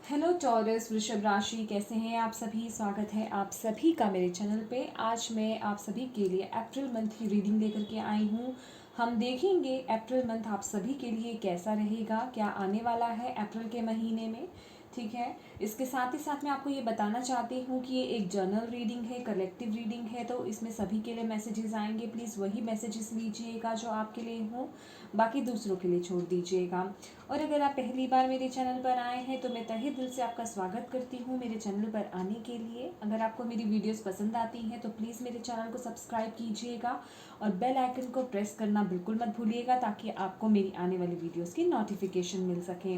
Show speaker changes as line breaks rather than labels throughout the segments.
Hello taurus वृषभ राशि, कैसे हैं आप सभी। स्वागत है आप सभी का मेरे चैनल पे। आज मैं आप सभी के लिए अप्रैल मंथ की रीडिंग लेकर के आई हूँ। हम देखेंगे अप्रैल मंथ आप सभी के लिए कैसा रहेगा, क्या आने वाला है अप्रैल के महीने में। ठीक है, इसके साथ ही साथ मैं आपको ये बताना चाहती हूँ कि ये एक जर्नल रीडिंग है, कलेक्टिव रीडिंग है, तो इसमें सभी के लिए मैसेजेस आएंगे। प्लीज़ वही मैसेजेस लीजिएगा जो आपके लिए हों, बाकी दूसरों के लिए छोड़ दीजिएगा। और अगर आप पहली बार मेरे चैनल पर आए हैं तो मैं तहे दिल से आपका स्वागत करती हूँ मेरे चैनल पर आने के लिए। अगर आपको मेरी वीडियोस पसंद आती हैं तो प्लीज़ मेरे चैनल को सब्सक्राइब कीजिएगा और बेल आइकन को प्रेस करना बिल्कुल मत भूलिएगा, ताकि आपको मेरी आने वाली वीडियोस की नोटिफिकेशन मिल सके।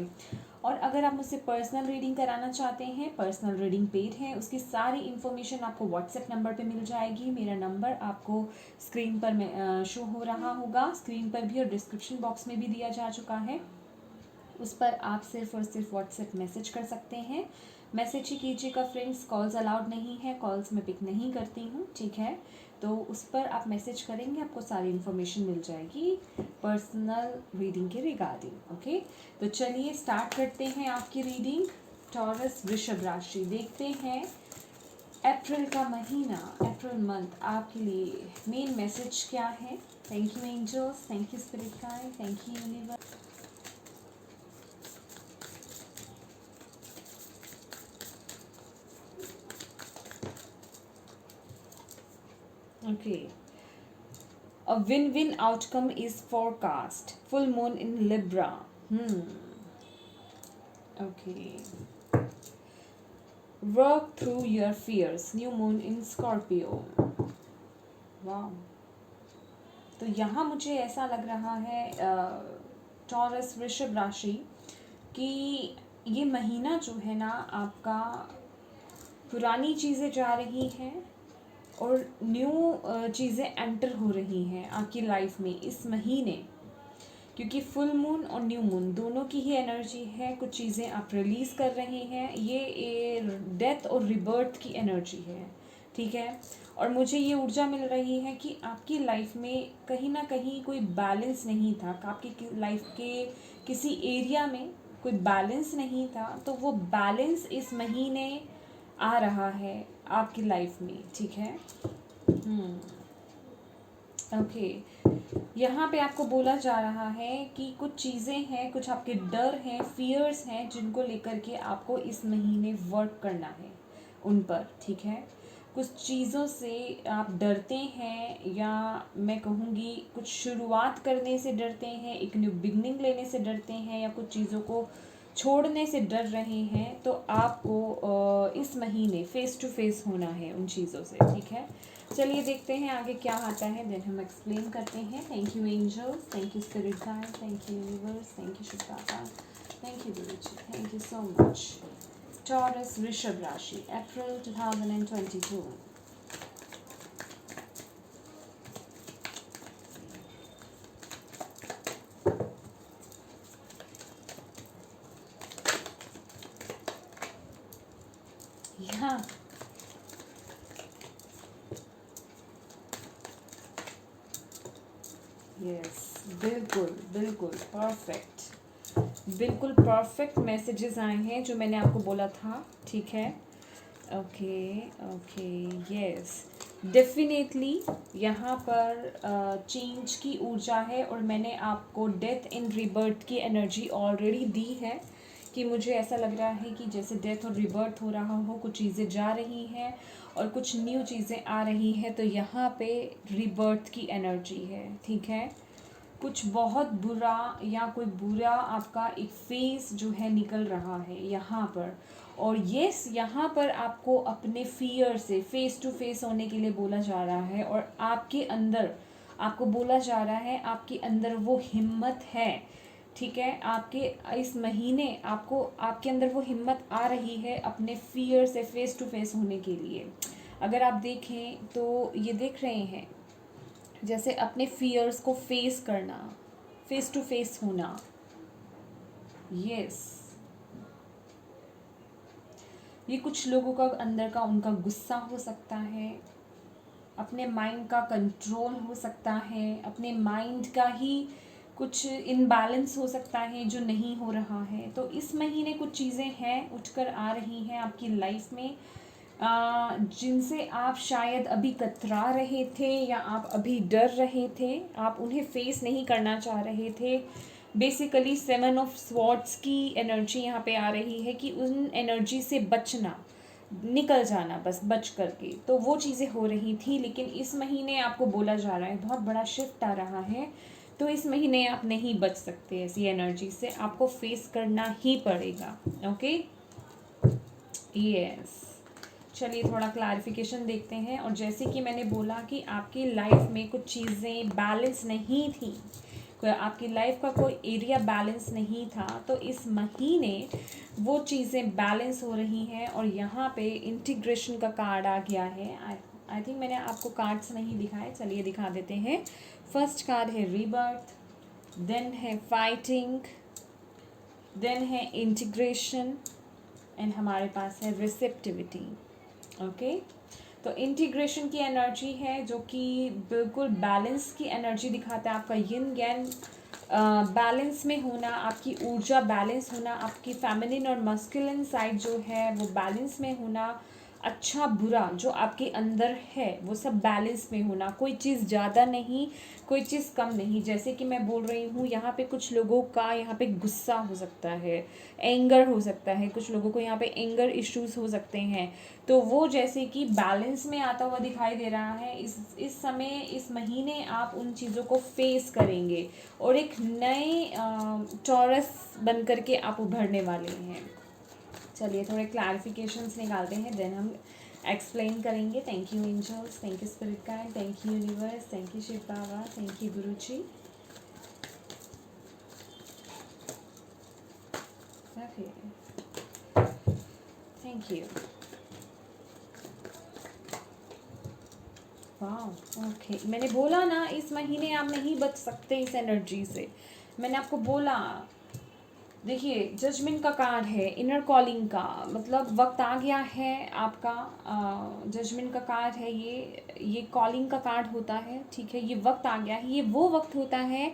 और अगर आप मुझसे पर्सनल रीडिंग कराना चाहते हैं, पर्सनल रीडिंग पेड है, उसकी सारी इन्फॉर्मेशन आपको व्हाट्सएप नंबर पे मिल जाएगी। मेरा नंबर आपको स्क्रीन पर शो हो रहा होगा, स्क्रीन पर भी और डिस्क्रिप्शन बॉक्स में भी दिया जा चुका है। उस पर आप सिर्फ और सिर्फ व्हाट्सएप मैसेज कर सकते हैं। मैसेज ही कीजिएगा फ्रेंड्स, कॉल्स अलाउड नहीं है, कॉल्स मैं पिक नहीं करती हूँ। ठीक है, तो उस पर आप मैसेज करेंगे, आपको सारी इन्फॉर्मेशन मिल जाएगी पर्सनल रीडिंग के रिगार्डिंग। ओके, तो चलिए स्टार्ट करते हैं आपकी रीडिंग। टॉरस वृषभ राशि, देखते हैं अप्रैल का महीना, अप्रैल मंथ आपके लिए मेन मैसेज क्या है। Thank you angels, thank you spirit guide, thank you universe. Okay. A win-win outcome is forecast. Full moon in Libra. Okay. Work through your fears. New moon in Scorpio. Wow. तो यहाँ मुझे ऐसा लग रहा है taurus वृषभ राशि कि ये महीना जो है ना आपका, पुरानी चीज़ें जा रही हैं और न्यू चीज़ें एंटर हो रही हैं आपकी लाइफ में इस महीने, क्योंकि फुल मून और न्यू मून दोनों की ही एनर्जी है। कुछ चीज़ें आप रिलीज़ कर रहे हैं, ये डेथ और रिबर्थ की एनर्जी है। ठीक है, और मुझे ये ऊर्जा मिल रही है कि आपकी लाइफ में कहीं ना कहीं कोई बैलेंस नहीं था, आपकी लाइफ के किसी एरिया में कोई बैलेंस नहीं था, तो वो बैलेंस इस महीने आ रहा है आपकी लाइफ में। ठीक है, ओके। यहाँ पे आपको बोला जा रहा है कि कुछ चीज़ें हैं, कुछ आपके डर हैं, फियर्स हैं, जिनको लेकर के आपको इस महीने वर्क करना है उन पर। ठीक है, कुछ चीज़ों से आप डरते हैं, या मैं कहूँगी कुछ शुरुआत करने से डरते हैं, एक न्यू बिगनिंग लेने से डरते हैं, या कुछ चीज़ों को छोड़ने से डर रहे हैं। तो आपको इस महीने फेस टू फेस होना है उन चीज़ों से। ठीक है, चलिए देखते हैं आगे क्या आता है, देन हम एक्सप्लेन करते हैं। Thank you angels, thank you spirit guide, thank you universe, thank you शुभदाता, thank you Guruji, thank you so much. Taurus वृषभ राशि, अप्रैल 2022। यहाँ यस, बिल्कुल बिल्कुल परफेक्ट, बिल्कुल परफेक्ट मैसेजेस आए हैं जो मैंने आपको बोला था। ठीक है, ओके ओके, यस डेफिनेटली यहाँ पर चेंज की ऊर्जा है, और मैंने आपको डेथ इन रिबर्थ की एनर्जी ऑलरेडी दी है कि मुझे ऐसा लग रहा है कि जैसे डेथ और रिबर्थ हो रहा हो, कुछ चीज़ें जा रही हैं और कुछ न्यू चीज़ें आ रही हैं। तो यहाँ पे रिबर्थ की एनर्जी है। ठीक है, कुछ बहुत बुरा या कोई बुरा आपका एक फेस जो है निकल रहा है यहाँ पर, और यस यहाँ पर आपको अपने फियर से फेस टू फेस होने के लिए बोला जा रहा है, और आपके अंदर आपको बोला जा रहा है, आपके अंदर वो हिम्मत है। ठीक है, आपके इस महीने आपको आपके अंदर वो हिम्मत आ रही है अपने फियर से फेस टू फेस होने के लिए। अगर आप देखें तो ये देख रहे हैं जैसे अपने फियर्स को फेस करना, फेस टू फेस होना। यस, ये कुछ लोगों का अंदर का उनका गुस्सा हो सकता है, अपने माइंड का कंट्रोल हो सकता है, अपने माइंड का ही कुछ इनबैलेंस हो सकता है जो नहीं हो रहा है। तो इस महीने कुछ चीज़ें हैं उठकर आ रही हैं आपकी लाइफ में, जिनसे आप शायद अभी कतरा रहे थे या आप अभी डर रहे थे, आप उन्हें फेस नहीं करना चाह रहे थे। बेसिकली 7 ऑफ स्वॉर्ड्स की एनर्जी यहाँ पे आ रही है कि उन एनर्जी से बचना, निकल जाना बस बच करके। तो वो चीज़ें हो रही थी, लेकिन इस महीने आपको बोला जा रहा है बहुत बड़ा शिफ्ट आ रहा है। तो इस महीने आप नहीं बच सकते ऐसी एनर्जी से, आपको फेस करना ही पड़ेगा। Okay, yes. चलिए थोड़ा क्लैरिफिकेशन देखते हैं। और जैसे कि मैंने बोला कि आपकी लाइफ में कुछ चीज़ें बैलेंस नहीं थी, आपकी लाइफ का कोई एरिया बैलेंस नहीं था, तो इस महीने वो चीज़ें बैलेंस हो रही हैं। और यहाँ पे इंटीग्रेशन का कार्ड आ गया है। आई थिंक मैंने आपको कार्ड्स नहीं दिखाए, चलिए दिखा देते हैं। फर्स्ट कार्ड है रीबर्थ, देन है फाइटिंग, देन है इंटीग्रेशन, एंड हमारे पास है रिसेप्टिविटी। ओके, तो इंटीग्रेशन की एनर्जी है जो कि बिल्कुल बैलेंस की एनर्जी दिखाता है। आपका यिन यैंग बैलेंस में होना, आपकी ऊर्जा बैलेंस होना, आपकी फेमिनिन और मस्कुलिन साइड जो है वो बैलेंस में होना, अच्छा बुरा जो आपके अंदर है वो सब बैलेंस में होना, कोई चीज़ ज़्यादा नहीं, कोई चीज़ कम नहीं। जैसे कि मैं बोल रही हूँ, यहाँ पे कुछ लोगों का यहाँ पे गुस्सा हो सकता है, एंगर हो सकता है, कुछ लोगों को यहाँ पे एंगर इश्यूज हो सकते हैं। तो वो जैसे कि बैलेंस में आता हुआ दिखाई दे रहा है। इस समय, इस महीने आप उन चीज़ों को फेस करेंगे और एक नए टॉरस बन करके आप उभरने वाले हैं। चलिए थोड़े क्लैरिफिकेशंस निकालते हैं, देन हम एक्सप्लेन करेंगे। Thank you angels, thank you spirit guide, thank you universe, thank you Shiv Baba, thank you Guru ji. Okay, thank you. वाह, ओके, मैंने बोला ना इस महीने आप नहीं बच सकते इस एनर्जी से, मैंने आपको बोला। देखिए, जजमेंट का कार्ड है, इनर कॉलिंग का, मतलब वक्त आ गया है आपका। जजमेंट का कार्ड है ये कॉलिंग का कार्ड होता है, ठीक है। ये वक्त आ गया है, ये वो वक्त होता है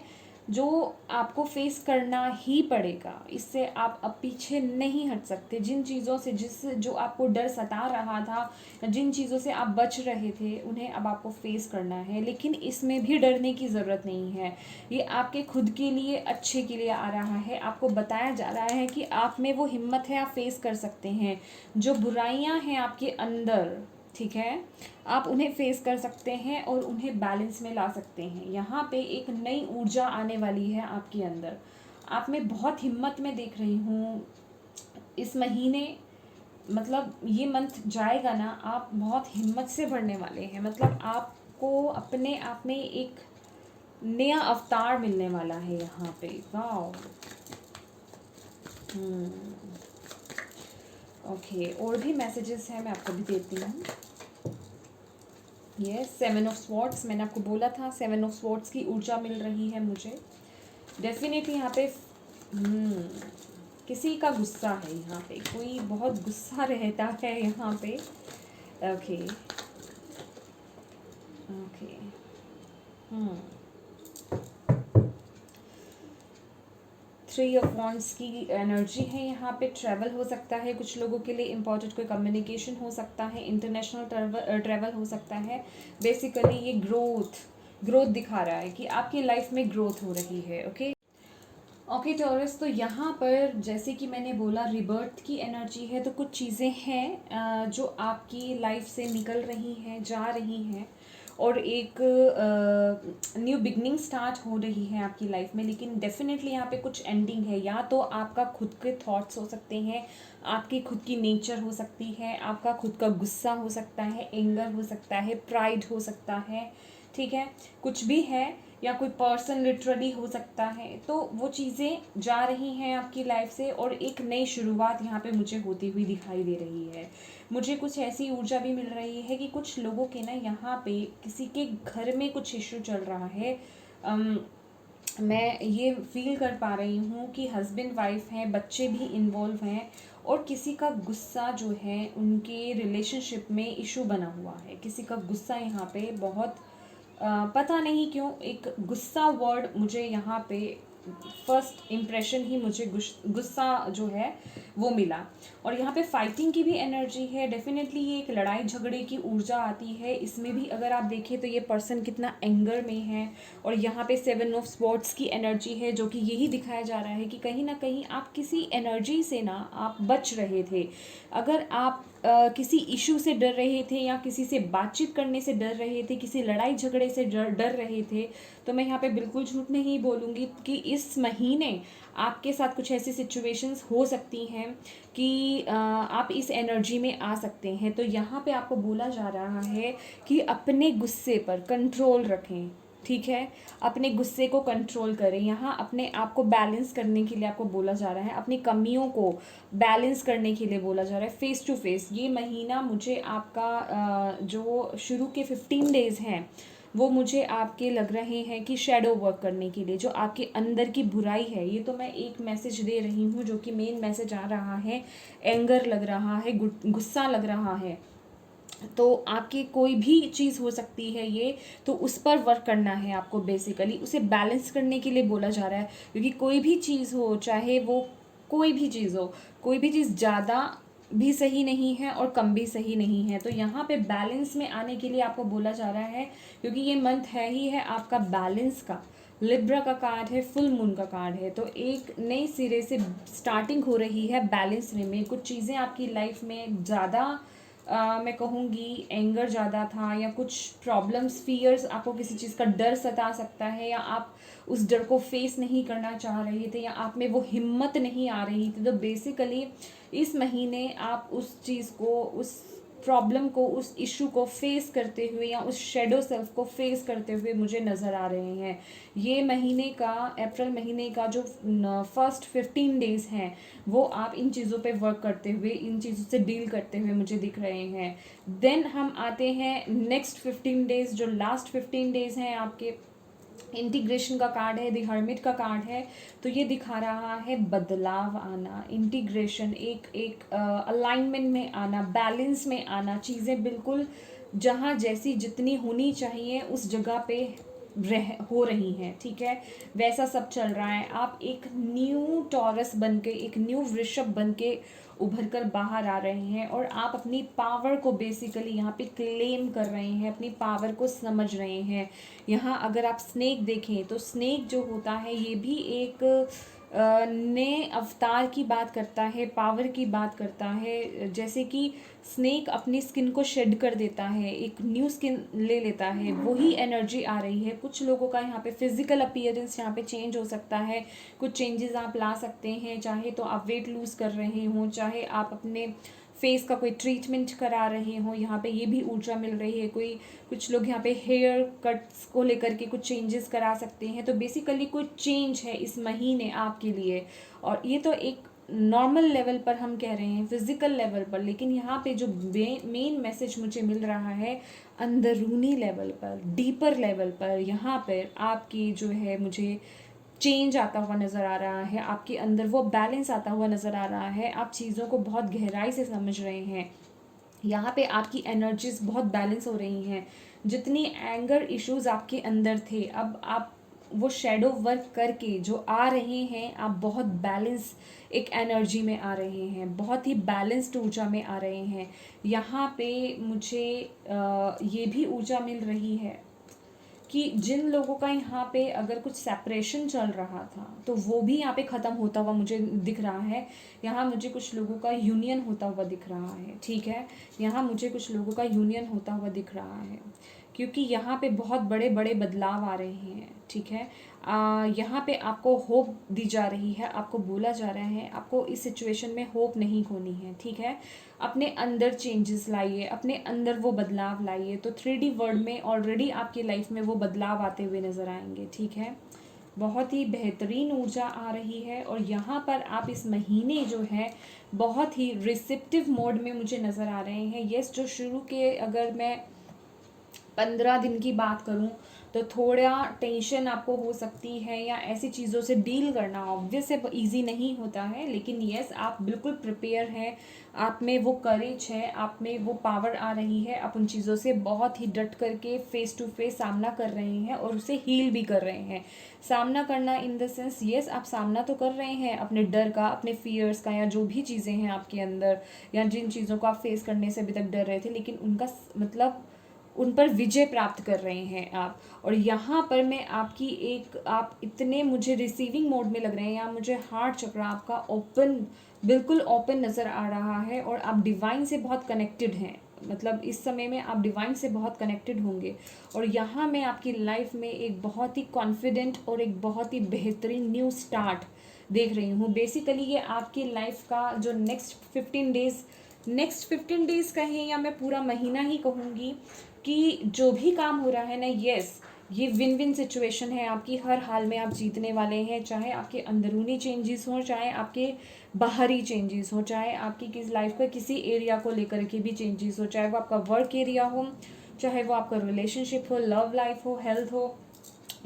जो आपको फेस करना ही पड़ेगा। इससे आप अब पीछे नहीं हट सकते। जिन चीज़ों से जो आपको डर सता रहा था, जिन चीज़ों से आप बच रहे थे, उन्हें अब आपको फेस करना है। लेकिन इसमें भी डरने की ज़रूरत नहीं है, ये आपके खुद के लिए, अच्छे के लिए आ रहा है। आपको बताया जा रहा है कि आप में वो हिम्मत है, आप फेस कर सकते हैं। जो बुराइयां हैं आपके अंदर, ठीक है, आप उन्हें फेस कर सकते हैं और उन्हें बैलेंस में ला सकते हैं। यहाँ पे एक नई ऊर्जा आने वाली है आपके अंदर। आप में बहुत हिम्मत में देख रही हूँ इस महीने, मतलब ये मंथ जाएगा ना, आप बहुत हिम्मत से बढ़ने वाले हैं। मतलब आपको अपने आप में एक नया अवतार मिलने वाला है यहाँ पे। वाओ, ओके, और भी मैसेजेस हैं, मैं आपको भी देती हूँ। ये 7 ऑफ स्वॉर्ड्स, मैंने आपको बोला था 7 ऑफ स्वॉर्ड्स की ऊर्जा मिल रही है मुझे। डेफिनेटली यहाँ पे किसी का गुस्सा है, यहाँ पे कोई बहुत गुस्सा रहता है यहाँ पे। ओके, ओके, 3 ऑफ वॉन्ड्स की एनर्जी है यहाँ पे। ट्रैवल हो सकता है कुछ लोगों के लिए, इम्पोर्टेंट कोई कम्युनिकेशन हो सकता है, इंटरनेशनल ट्रैवल हो सकता है। बेसिकली ये ग्रोथ दिखा रहा है कि आपकी लाइफ में ग्रोथ हो रही है। ओके टॉरस, तो यहाँ पर जैसे कि मैंने बोला रिबर्थ की एनर्जी है, तो कुछ चीज़ें हैं जो आपकी लाइफ से निकल रही हैं, जा रही हैं, और एक न्यू बिगनिंग स्टार्ट हो रही है आपकी लाइफ में। लेकिन डेफिनेटली यहाँ पे कुछ एंडिंग है। या तो आपका खुद के थॉट्स हो सकते हैं, आपकी खुद की नेचर हो सकती है, आपका खुद का गुस्सा हो सकता है, एंगर हो सकता है, प्राइड हो सकता है, ठीक है, कुछ भी है। या कोई पर्सन लिटरली हो सकता है। तो वो चीज़ें जा रही हैं आपकी लाइफ से, और एक नई शुरुआत यहाँ पे मुझे होती हुई दिखाई दे रही है। मुझे कुछ ऐसी ऊर्जा भी मिल रही है कि कुछ लोगों के ना यहाँ पे किसी के घर में कुछ इशू चल रहा है। मैं ये फील कर पा रही हूँ कि हस्बैंड वाइफ हैं, बच्चे भी इन्वॉल्व हैं, और किसी का गुस्सा जो है उनके रिलेशनशिप में इशू बना हुआ है। किसी का गुस्सा यहाँ पे बहुत पता नहीं क्यों एक गुस्सा वर्ड मुझे यहाँ पे फर्स्ट इम्प्रेशन ही मुझे गुस्सा जो है वो मिला। और यहाँ पे फाइटिंग की भी एनर्जी है, डेफिनेटली ये एक लड़ाई झगड़े की ऊर्जा आती है इसमें भी। अगर आप देखें तो ये पर्सन कितना एंगर में है। और यहाँ पे 7 ऑफ स्वॉर्ड्स की एनर्जी है, जो कि यही दिखाया जा रहा है कि कहीं ना कहीं आप किसी एनर्जी से ना आप बच रहे थे। अगर आप किसी इशू से डर रहे थे या किसी से बातचीत करने से डर रहे थे, किसी लड़ाई झगड़े से डर रहे थे, तो मैं यहाँ पे बिल्कुल झूठ नहीं बोलूँगी कि इस महीने आपके साथ कुछ ऐसी सिचुएशंस हो सकती हैं कि आप इस एनर्जी में आ सकते हैं। तो यहाँ पे आपको बोला जा रहा है कि अपने गुस्से पर कंट्रोल रखें, ठीक है। अपने गुस्से को कंट्रोल करें। यहाँ अपने आप को बैलेंस करने के लिए आपको बोला जा रहा है, अपनी कमियों को बैलेंस करने के लिए बोला जा रहा है फेस टू फेस। ये महीना मुझे आपका जो शुरू के 15 डेज़ हैं वो मुझे आपके लग रहे हैं कि शैडो वर्क करने के लिए, जो आपके अंदर की बुराई है। ये तो मैं एक मैसेज दे रही हूँ जो कि मेन मैसेज आ रहा है। एंगर लग रहा है, गुस्सा लग रहा है, तो आपकी कोई भी चीज़ हो सकती है ये, तो उस पर वर्क करना है आपको। बेसिकली उसे बैलेंस करने के लिए बोला जा रहा है, क्योंकि कोई भी चीज़ हो, चाहे वो कोई भी चीज़ हो, कोई भी चीज़ ज़्यादा भी सही नहीं है और कम भी सही नहीं है। तो यहाँ पे बैलेंस में आने के लिए आपको बोला जा रहा है, क्योंकि ये मंथ है ही है आपका बैलेंस का। लिब्रा का कार्ड है, फुल मून का कार्ड है, तो एक नए सिरे से स्टार्टिंग हो रही है बैलेंस में। कुछ चीज़ें आपकी लाइफ में ज़्यादा मैं कहूँगी एंगर ज़्यादा था, या कुछ प्रॉब्लम्स, फियर्स, आपको किसी चीज़ का डर सता सकता है, या आप उस डर को फेस नहीं करना चाह रहे थे, या आप में वो हिम्मत नहीं आ रही थी। तो बेसिकली इस महीने आप उस चीज़ को, उस प्रॉब्लम को, उस इशू को फेस करते हुए या उस शेडो सेल्फ को फेस करते हुए मुझे नज़र आ रहे हैं। ये महीने का, अप्रैल महीने का जो फर्स्ट 15 डेज़ हैं, वो आप इन चीज़ों पे वर्क करते हुए, इन चीज़ों से डील करते हुए मुझे दिख रहे हैं। देन हम आते हैं नेक्स्ट 15 डेज़, जो लास्ट 15 डेज़ हैं आपके। इंटीग्रेशन का कार्ड है, द हर्मिट का कार्ड है, तो ये दिखा रहा है बदलाव आना, इंटीग्रेशन, एक अलाइनमेंट में आना, बैलेंस में आना, चीज़ें बिल्कुल जहाँ जैसी जितनी होनी चाहिए उस जगह पे हो रही हैं, ठीक है, वैसा सब चल रहा है। आप एक न्यू टॉरस बन के, एक न्यू वृषभ बन के उभर कर बाहर आ रहे हैं, और आप अपनी पावर को बेसिकली यहाँ पे क्लेम कर रहे हैं, अपनी पावर को समझ रहे हैं। यहाँ अगर आप स्नेक देखें तो स्नेक जो होता है ये भी एक नए अवतार की बात करता है, पावर की बात करता है। जैसे कि स्नेक अपनी स्किन को शेड कर देता है, एक न्यू स्किन ले लेता है, वही एनर्जी आ रही है। कुछ लोगों का यहाँ पे फिजिकल अपीयरेंस यहाँ पे चेंज हो सकता है, कुछ चेंजेस आप ला सकते हैं। चाहे तो आप वेट लूज़ कर रहे हों, चाहे आप अपने फेस का कोई ट्रीटमेंट करा रहे हों, यहाँ पे ये भी ऊर्जा मिल रही है। कुछ लोग यहाँ पे हेयर कट्स को लेकर के कुछ चेंजेस करा सकते हैं। तो बेसिकली कुछ चेंज है इस महीने आपके लिए, और ये तो एक नॉर्मल लेवल पर हम कह रहे हैं, फिजिकल लेवल पर। लेकिन यहाँ पे जो मेन मैसेज मुझे मिल रहा है अंदरूनी लेवल पर, डीपर लेवल पर, यहाँ पर आपकी जो है मुझे चेंज आता हुआ नज़र आ रहा है, आपके अंदर वो बैलेंस आता हुआ नज़र आ रहा है। आप चीज़ों को बहुत गहराई से समझ रहे हैं, यहाँ पे आपकी एनर्जीज बहुत बैलेंस हो रही हैं। जितनी एंगर इश्यूज आपके अंदर थे, अब आप वो शेडो वर्क करके जो आ रहे हैं, आप बहुत बैलेंस एक एनर्जी में आ रहे हैं, बहुत ही बैलेंस्ड ऊर्जा में आ रहे हैं। यहाँ पे मुझे ये भी ऊर्जा मिल रही है कि जिन लोगों का यहाँ पे अगर कुछ सेपरेशन चल रहा था, तो वो भी यहाँ पे ख़त्म होता हुआ मुझे दिख रहा है। यहाँ मुझे कुछ लोगों का यूनियन होता हुआ दिख रहा है, ठीक है, यहाँ मुझे कुछ लोगों का यूनियन होता हुआ दिख रहा है, क्योंकि यहाँ पे बहुत बड़े बड़े बदलाव आ रहे हैं, ठीक है। यहाँ पे आपको होप दी जा रही है, आपको बोला जा रहा है आपको इस सिचुएशन में होप नहीं खोनी है, ठीक है। अपने अंदर चेंजेस लाइए, अपने अंदर वो बदलाव लाइए, तो 3D वर्ल्ड में ऑलरेडी आपकी लाइफ में वो बदलाव आते हुए नज़र आएंगे, ठीक है। बहुत ही बेहतरीन ऊर्जा आ रही है, और यहाँ पर आप इस महीने जो है बहुत ही रिसेप्टिव मोड में मुझे नज़र आ रहे हैं। यस, जो शुरू के, अगर मैं 15 दिन की बात करूं, तो थोड़ा टेंशन आपको हो सकती है, या ऐसी चीज़ों से डील करना ऑब्वियस है ईजी नहीं होता है, लेकिन यस आप बिल्कुल प्रिपेयर हैं, आप में वो करेज है, आप में वो पावर आ रही है, आप उन चीज़ों से बहुत ही डट करके फेस टू फेस सामना कर रहे हैं और उसे हील भी कर रहे हैं। सामना करना इन द सेंस यस आप सामना तो कर रहे हैं अपने डर का, अपने फियर्स का, या जो भी चीज़ें हैं आपके अंदर, या जिन चीज़ों को आप फेस करने से अभी तक डर रहे थे, लेकिन उनका मतलब उन पर विजय प्राप्त कर रहे हैं आप। और यहाँ पर मैं आपकी एक, आप इतने मुझे रिसीविंग मोड में लग रहे हैं, या मुझे हार्ट चक्र आपका ओपन, बिल्कुल ओपन नज़र आ रहा है, और आप डिवाइन से बहुत कनेक्टेड हैं, मतलब इस समय में आप डिवाइन से बहुत कनेक्टेड होंगे। और यहाँ मैं आपकी लाइफ में एक बहुत ही कॉन्फिडेंट और एक बहुत ही बेहतरीन न्यू स्टार्ट देख रही हूँ। बेसिकली ये आपकी लाइफ का जो नेक्स्ट 15 डेज कहें, या मैं पूरा महीना ही कहूँगी, कि जो भी काम हो रहा है ना, यस ये विन विन सिचुएशन है आपकी। हर हाल में आप जीतने वाले हैं, चाहे आपके अंदरूनी चेंजेस हों, चाहे आपके बाहरी चेंजेस हों, चाहे आपकी किस लाइफ का किसी एरिया को लेकर के भी चेंजेस हो, चाहे वो आपका वर्क एरिया हो, चाहे वो आपका रिलेशनशिप हो, लव लाइफ हो, हेल्थ हो,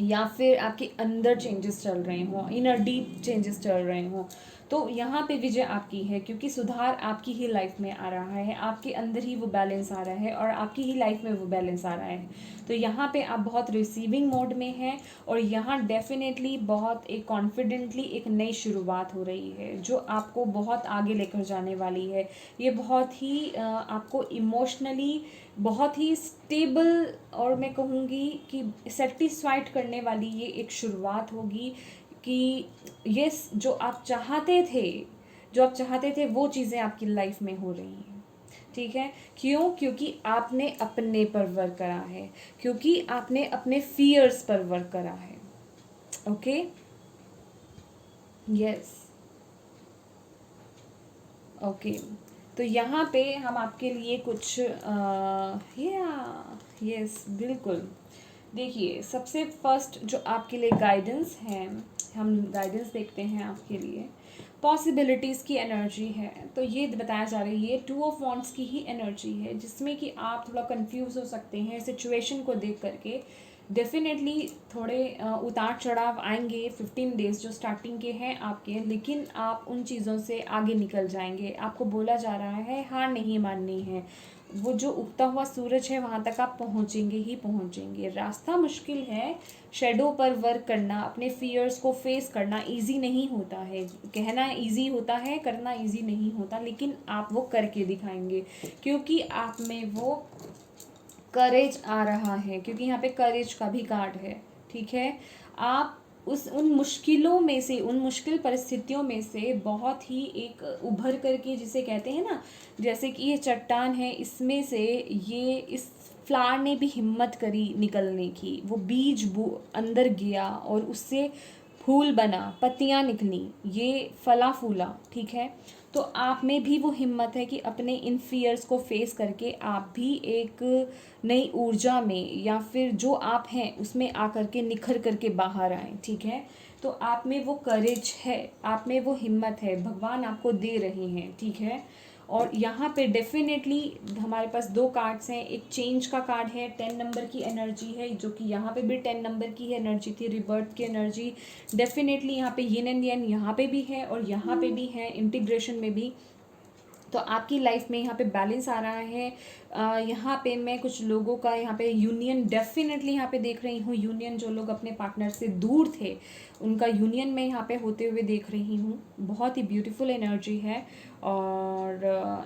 या फिर आपके अंदर चेंजेस चल रहे हों, इनर डीप चेंजेस चल रहे हों। तो यहाँ पे विजय आपकी है, क्योंकि सुधार आपकी ही लाइफ में आ रहा है, आपके अंदर ही वो बैलेंस आ रहा है, और आपकी ही लाइफ में वो बैलेंस आ रहा है। तो यहाँ पे आप बहुत रिसीविंग मोड में हैं, और यहाँ डेफिनेटली बहुत एक कॉन्फिडेंटली एक नई शुरुआत हो रही है, जो आपको बहुत आगे लेकर जाने वाली है। ये बहुत ही आपको इमोशनली बहुत ही स्टेबल, और मैं कहूँगी कि सेटिस्फाइड करने वाली ये एक शुरुआत होगी, कि यस जो आप चाहते थे वो चीज़ें आपकी लाइफ में हो रही हैं। ठीक है, क्यों? क्योंकि आपने अपने पर वर्क करा है, क्योंकि आपने अपने फियर्स पर वर्क करा है। Okay, yes, okay. तो यहाँ पे हम आपके लिए कुछ यस बिल्कुल, देखिए सबसे फर्स्ट जो आपके लिए गाइडेंस है, हम गाइडेंस देखते हैं आपके लिए। पॉसिबिलिटीज़ की एनर्जी है, तो ये बताया जा रही है 2 ऑफ वॉन्ड्स की ही एनर्जी है, जिसमें कि आप थोड़ा कंफ्यूज हो सकते हैं सिचुएशन को देख करके। डेफिनेटली थोड़े उतार चढ़ाव आएंगे 15 डेज जो स्टार्टिंग के हैं आपके, लेकिन आप उन चीज़ों से आगे निकल जाएंगे। आपको बोला जा रहा है हार नहीं माननी है, वो जो उगता हुआ सूरज है वहाँ तक आप पहुँचेंगे ही पहुँचेंगे। रास्ता मुश्किल है, शेडो पर वर्क करना, अपने फियर्स को फेस करना इजी नहीं होता है। कहना इजी होता है, करना इजी नहीं होता, लेकिन आप वो करके दिखाएंगे, क्योंकि आप में वो करेज आ रहा है, क्योंकि यहाँ पे करेज का भी कार्ड है। ठीक है, आप उन मुश्किलों में से, उन मुश्किल परिस्थितियों में से बहुत ही एक उभर करके, जिसे कहते हैं ना, जैसे कि ये चट्टान है, इसमें से ये इस फ्लावर ने भी हिम्मत करी निकलने की, वो बीज अंदर गया और उससे फूल बना, पत्तियां निकली, ये फला फूला। ठीक है, तो आप में भी वो हिम्मत है कि अपने इन फियर्स को फेस करके आप भी एक नई ऊर्जा में, या फिर जो आप हैं उसमें आकर के निखर करके बाहर आएँ। ठीक है, तो आप में वो करेज है, आप में वो हिम्मत है, भगवान आपको दे रहे हैं। ठीक है, और यहाँ पे डेफिनेटली हमारे पास 2 कार्ड्स हैं। एक चेंज का कार्ड है, 10 नंबर की एनर्जी है, जो कि यहाँ पे भी 10 नंबर की एनर्जी थी, रिबर्थ की एनर्जी। डेफिनेटली यहाँ पे यिन एंड yang यहाँ पे भी है और यहाँ पे भी है, इंटीग्रेशन में भी। तो आपकी लाइफ में यहाँ पे बैलेंस आ रहा है। यहाँ पे मैं कुछ लोगों का यहाँ पे यूनियन डेफिनेटली यहाँ पे देख रही हूँ। यूनियन, जो लोग अपने पार्टनर से दूर थे उनका यूनियन में यहाँ पे होते हुए देख रही हूँ। बहुत ही ब्यूटीफुल एनर्जी है, और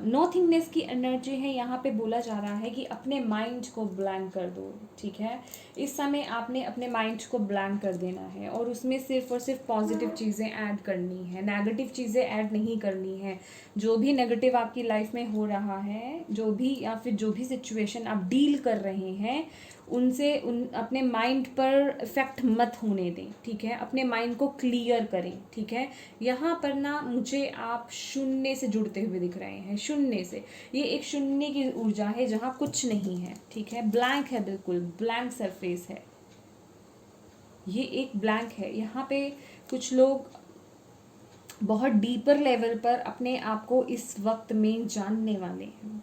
नॉथिंगनेस की एनर्जी है। यहाँ पे बोला जा रहा है कि अपने माइंड को ब्लैंक कर दो। ठीक है, इस समय आपने अपने माइंड को ब्लैंक कर देना है, और उसमें सिर्फ और सिर्फ पॉजिटिव चीज़ें ऐड करनी है, नेगेटिव चीज़ें ऐड नहीं करनी है। जो भी नेगेटिव आपकी लाइफ में हो रहा है, जो भी, या फिर जो भी सिचुएशन आप डील कर रहे हैं, उनसे अपने माइंड पर इफेक्ट मत होने दें। ठीक है, अपने माइंड को क्लियर करें। ठीक है, यहाँ पर ना मुझे आप शून्य से जुड़ते हुए दिख रहे हैं, शून्य से। ये एक शून्य की ऊर्जा है जहाँ कुछ नहीं है। ठीक है, ब्लैंक है, बिल्कुल ब्लैंक सरफेस है, ये एक ब्लैंक है। यहाँ पे कुछ लोग बहुत डीपर लेवल पर अपने आप को इस वक्त में जानने वाले हैं।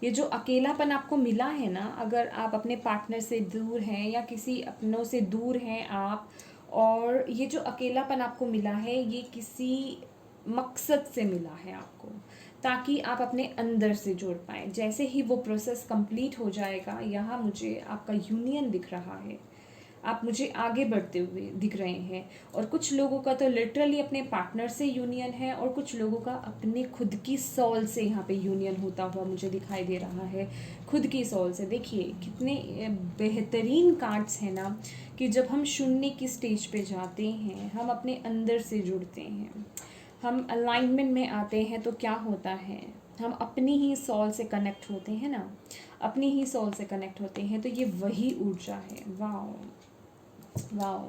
ये जो अकेलापन आपको मिला है ना, अगर आप अपने पार्टनर से दूर हैं या किसी अपनों से दूर हैं आप, और ये जो अकेलापन आपको मिला है ये किसी मकसद से मिला है आपको, ताकि आप अपने अंदर से जुड़ पाएँ। जैसे ही वो प्रोसेस कंप्लीट हो जाएगा, यहाँ मुझे आपका यूनियन दिख रहा है, आप मुझे आगे बढ़ते हुए दिख रहे हैं। और कुछ लोगों का तो लिटरली अपने पार्टनर से यूनियन है, और कुछ लोगों का अपने खुद की सोल से यहाँ पे यूनियन होता हुआ मुझे दिखाई दे रहा है। खुद की सोल से देखिए कितने बेहतरीन कार्ड्स हैं ना, कि जब हम शून्य की स्टेज पे जाते हैं, हम अपने अंदर से जुड़ते हैं, हम अलाइनमेंट में आते हैं, तो क्या होता है, हम अपनी ही सोल से कनेक्ट होते हैं ना, अपनी ही सोल से कनेक्ट होते हैं, तो ये वही ऊर्जा है। Wow wow.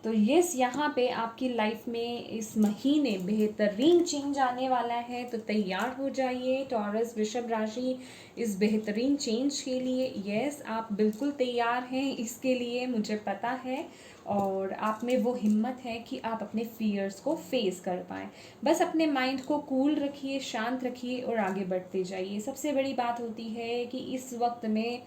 तो यस, यहाँ पे आपकी लाइफ में इस महीने बेहतरीन चेंज आने वाला है, तो तैयार हो जाइए टॉरस वृषभ राशि इस बेहतरीन चेंज के लिए। यस, आप बिल्कुल तैयार हैं इसके लिए, मुझे पता है। और आप में वो हिम्मत है कि आप अपने फियर्स को फेस कर पाएँ। बस अपने माइंड को कूल रखिए, शांत रखिए और आगे बढ़ते जाइए। सबसे बड़ी बात होती है कि इस वक्त में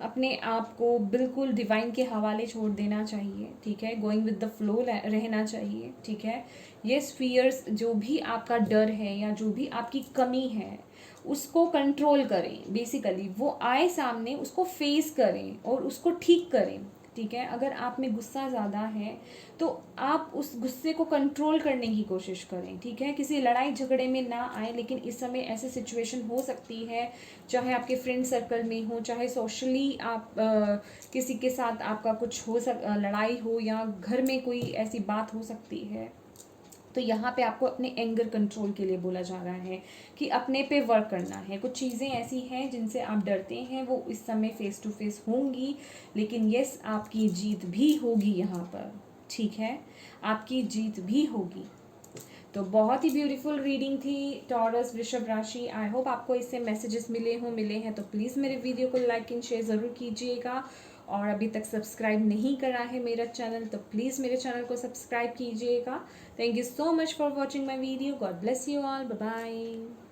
अपने आप को बिल्कुल डिवाइन के हवाले छोड़ देना चाहिए, ठीक है। गोइंग विद द फ्लो रहना चाहिए, ठीक है। ये फियर्स, जो भी आपका डर है या जो भी आपकी कमी है, उसको कंट्रोल करें। बेसिकली वो आए सामने, उसको फेस करें और उसको ठीक करें, ठीक है। अगर आप में गुस्सा ज़्यादा है तो आप उस गुस्से को कंट्रोल करने की कोशिश करें, ठीक है। किसी लड़ाई झगड़े में ना आए, लेकिन इस समय ऐसे सिचुएशन हो सकती है, चाहे आपके फ्रेंड सर्कल में हो, चाहे सोशली आप किसी के साथ आपका कुछ लड़ाई हो, या घर में कोई ऐसी बात हो सकती है। तो यहाँ पे आपको अपने एंगर कंट्रोल के लिए बोला जा रहा है कि अपने पे वर्क करना है। कुछ चीज़ें ऐसी हैं जिनसे आप डरते हैं, वो इस समय फेस टू फेस होंगी, लेकिन यस, आपकी जीत भी होगी यहाँ पर, ठीक है। आपकी जीत भी होगी। तो बहुत ही ब्यूटीफुल रीडिंग थी टॉरस वृषभ राशि। आई होप आपको इससे मैसेजेस मिले हैं तो प्लीज़ मेरे वीडियो को लाइक एंड शेयर ज़रूर कीजिएगा। और अभी तक सब्सक्राइब नहीं करा है मेरा चैनल तो प्लीज़ मेरे चैनल को सब्सक्राइब कीजिएगा। Thank you so much for watching my video. God bless you all. Bye bye.